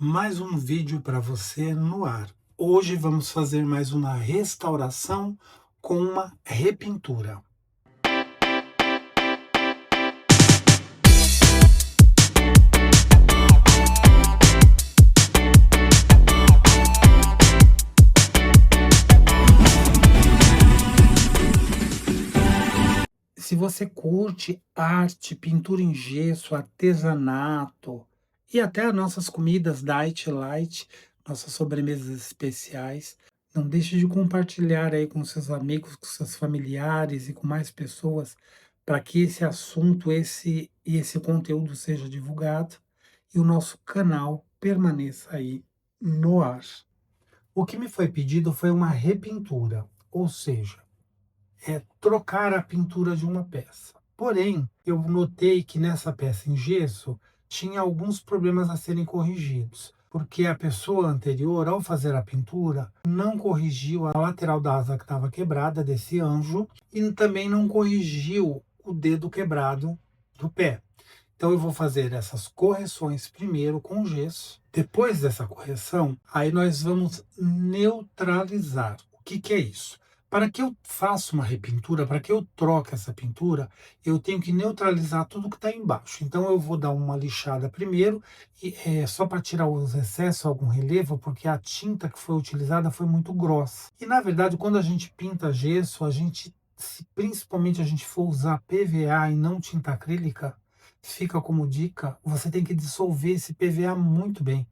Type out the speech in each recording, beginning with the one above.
Mais um vídeo para você no ar. Hoje vamos fazer mais uma restauração com uma repintura. Se você curte arte, pintura em gesso, artesanato e até as nossas comidas Diet Light, nossas sobremesas especiais, não deixe de compartilhar aí com seus amigos, com seus familiares e com mais pessoas para que esse assunto, esse conteúdo seja divulgado e o nosso canal permaneça aí no ar. O que me foi pedido foi uma repintura, ou seja, trocar a pintura de uma peça. Porém, eu notei que nessa peça em gesso tinha alguns problemas a serem corrigidos, porque a pessoa anterior, ao fazer a pintura, não corrigiu a lateral da asa que estava quebrada desse anjo e também não corrigiu o dedo quebrado do pé. Então eu vou fazer essas correções primeiro com gesso. Depois dessa correção, aí nós vamos neutralizar. O que é isso? Para que eu faça uma repintura, para que eu troque essa pintura, eu tenho que neutralizar tudo que está embaixo. Então eu vou dar uma lixada primeiro, só para tirar os excessos, algum relevo, porque a tinta que foi utilizada foi muito grossa. E na verdade, quando a gente pinta gesso, se principalmente a gente for usar PVA e não tinta acrílica, fica como dica, você tem que dissolver esse PVA muito bem.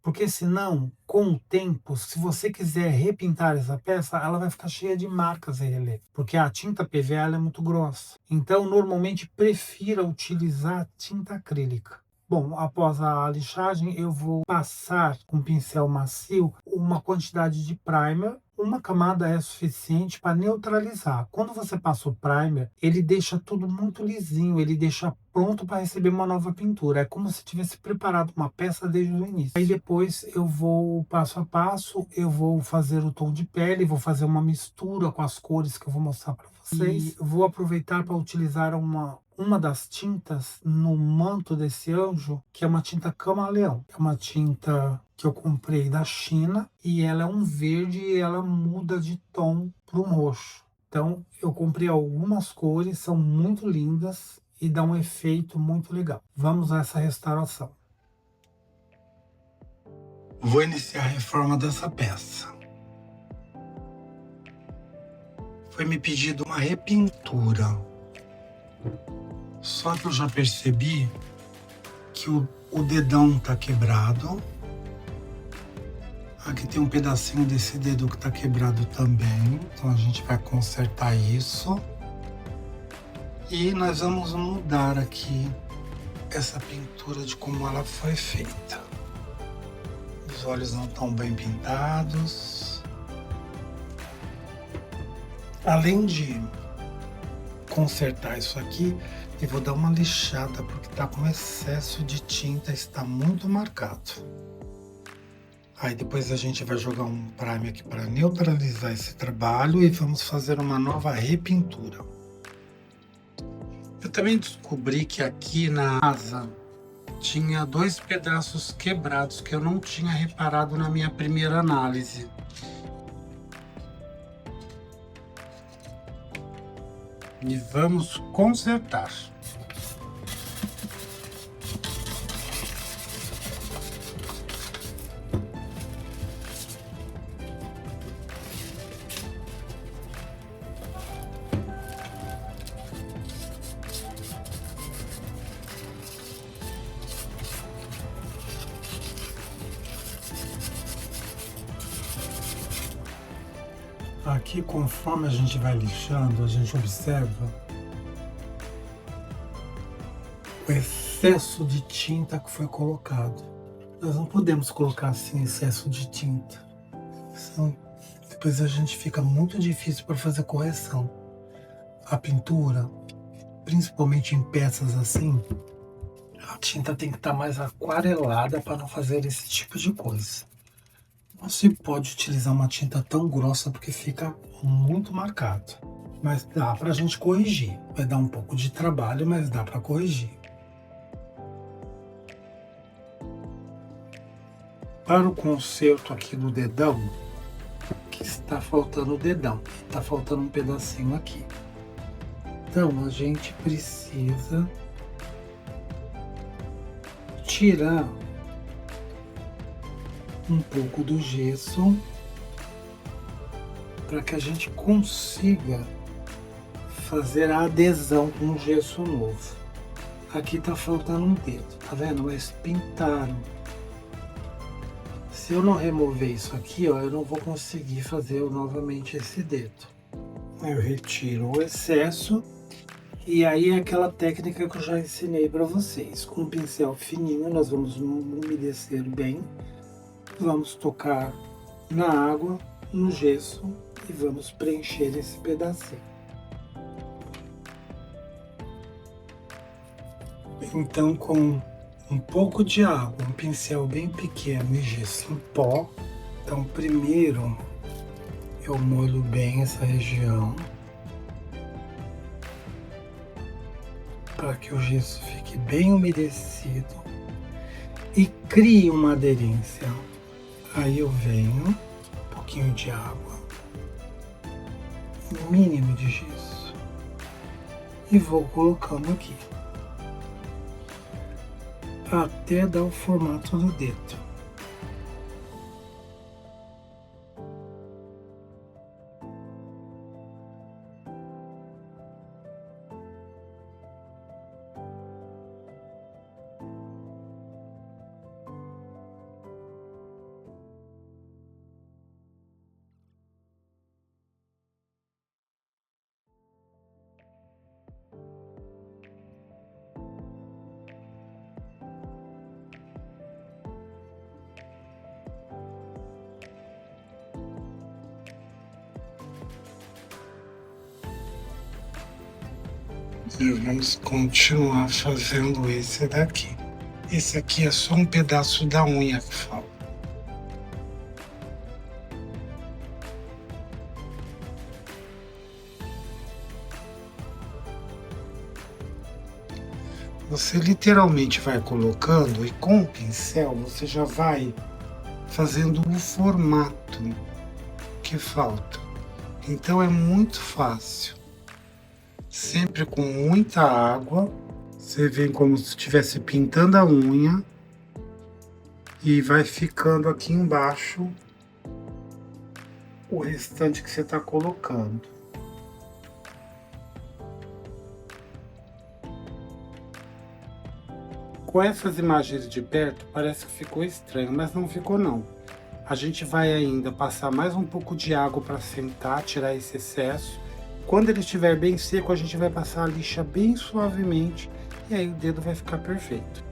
Porque senão, com o tempo, se você quiser repintar essa peça, ela vai ficar cheia de marcas e relevo, porque a tinta PVA ela é muito grossa. Então, normalmente, prefira utilizar tinta acrílica. Bom, após a lixagem, eu vou passar com um pincel macio uma quantidade de primer. Uma camada é suficiente para neutralizar. Quando você passa o primer, ele deixa tudo muito lisinho, ele deixa pronto para receber uma nova pintura. É como se tivesse preparado uma peça desde o início. Aí depois eu vou passo a passo, eu vou fazer o tom de pele, vou fazer uma mistura com as cores que eu vou mostrar para vocês. E vou aproveitar para utilizar uma das tintas no manto desse anjo, que é uma tinta camaleão. É uma tinta que eu comprei da China e ela é um verde e ela muda de tom para um roxo. Então eu comprei algumas cores, são muito lindas e dá um efeito muito legal. Vamos a essa restauração. Vou iniciar a reforma dessa peça. Foi me pedido uma repintura. Só que eu já percebi que o dedão tá quebrado. Aqui tem um pedacinho desse dedo que tá quebrado também. Então a gente vai consertar isso. E nós vamos mudar aqui essa pintura de como ela foi feita. Os olhos não estão bem pintados. Além de consertar isso aqui, eu vou dar uma lixada porque está com excesso de tinta, está muito marcado. Aí depois a gente vai jogar um primer aqui para neutralizar esse trabalho e vamos fazer uma nova repintura. Eu também descobri que aqui na asa tinha 2 pedaços quebrados que eu não tinha reparado na minha primeira análise. E vamos consertar. Aqui, conforme a gente vai lixando, a gente observa o excesso de tinta que foi colocado. Nós não podemos colocar assim excesso de tinta, senão depois a gente fica muito difícil para fazer correção. A pintura, principalmente em peças assim, a tinta tem que estar mais aquarelada para não fazer esse tipo de coisa. Não se pode utilizar uma tinta tão grossa porque fica muito marcado. Mas dá para a gente corrigir. Vai dar um pouco de trabalho, mas dá para corrigir. Para o conserto aqui do dedão, que está faltando o dedão, está faltando um pedacinho aqui. Então, a gente precisa tirar um pouco do gesso para que a gente consiga fazer a adesão com o gesso novo. Aqui tá faltando um dedo, tá vendo? Mas pintaram. Se eu não remover isso aqui, ó, eu não vou conseguir fazer novamente esse dedo. Eu retiro o excesso e aí é aquela técnica que eu já ensinei para vocês. Com um pincel fininho nós vamos umedecer bem, vamos tocar na água, no gesso e vamos preencher esse pedacinho. Então, com um pouco de água, um pincel bem pequeno e gesso em pó, então primeiro eu molho bem essa região para que o gesso fique bem umedecido e crie uma aderência. Aí eu venho, um pouquinho de água, um mínimo de gesso e vou colocando aqui até dar o formato do dedo. E vamos continuar fazendo esse daqui. Esse aqui é só um pedaço da unha que falta. Você literalmente vai colocando e com o pincel você já vai fazendo o formato que falta. Então é muito fácil. Sempre com muita água, você vem como se estivesse pintando a unha e vai ficando aqui embaixo o restante que você está colocando. Com essas imagens de perto parece que ficou estranho, mas não ficou não. A gente vai ainda passar mais um pouco de água para sentar, tirar esse excesso. Quando ele estiver bem seco, a gente vai passar a lixa bem suavemente e aí o dedo vai ficar perfeito.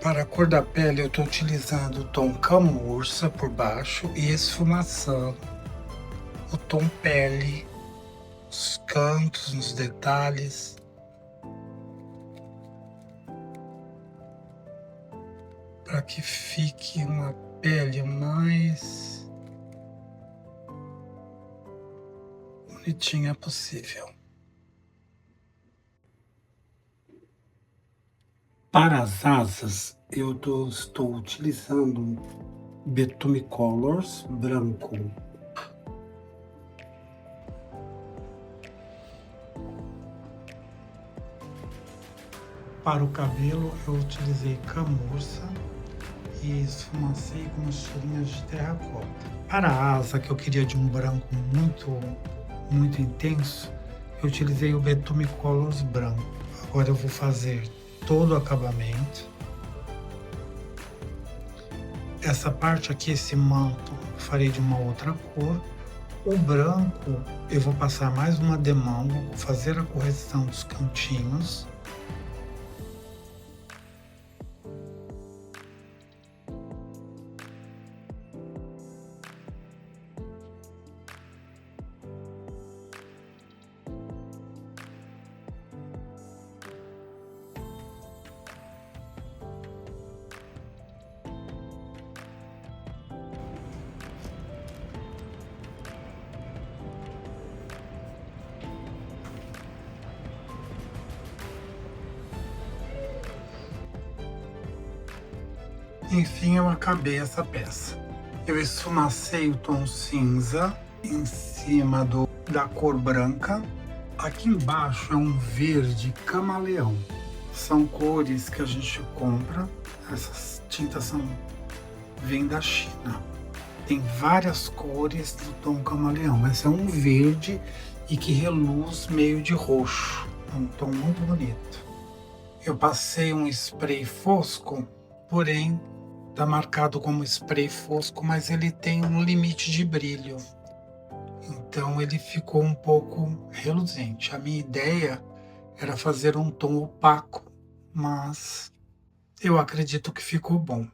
Para a cor da pele, eu estou utilizando o tom camurça por baixo e esfumaçando o tom pele, nos cantos, nos detalhes, para que fique uma pele mais bonitinha possível. Para as asas, estou utilizando Betume Colors branco. Para o cabelo, eu utilizei camurça e esfumacei com umas tirinhas de terracota. Para a asa, que eu queria de um branco muito intenso, eu utilizei o Betume Colors branco. Agora eu vou fazer todo o acabamento. Essa parte aqui, esse manto, eu farei de uma outra cor. O branco, eu vou passar mais uma demão, vou fazer a correção dos cantinhos. Enfim, eu acabei essa peça. Eu esfumacei o tom cinza em cima da cor branca. Aqui embaixo é um verde camaleão. São cores que a gente compra. Essas tintas vêm da China. Tem várias cores do tom camaleão. Esse é um verde e que reluz meio de roxo. É um tom muito bonito. Eu passei um spray fosco, porém está marcado como spray fosco, mas ele tem um limite de brilho. Então ele ficou um pouco reluzente. A minha ideia era fazer um tom opaco, mas eu acredito que ficou bom.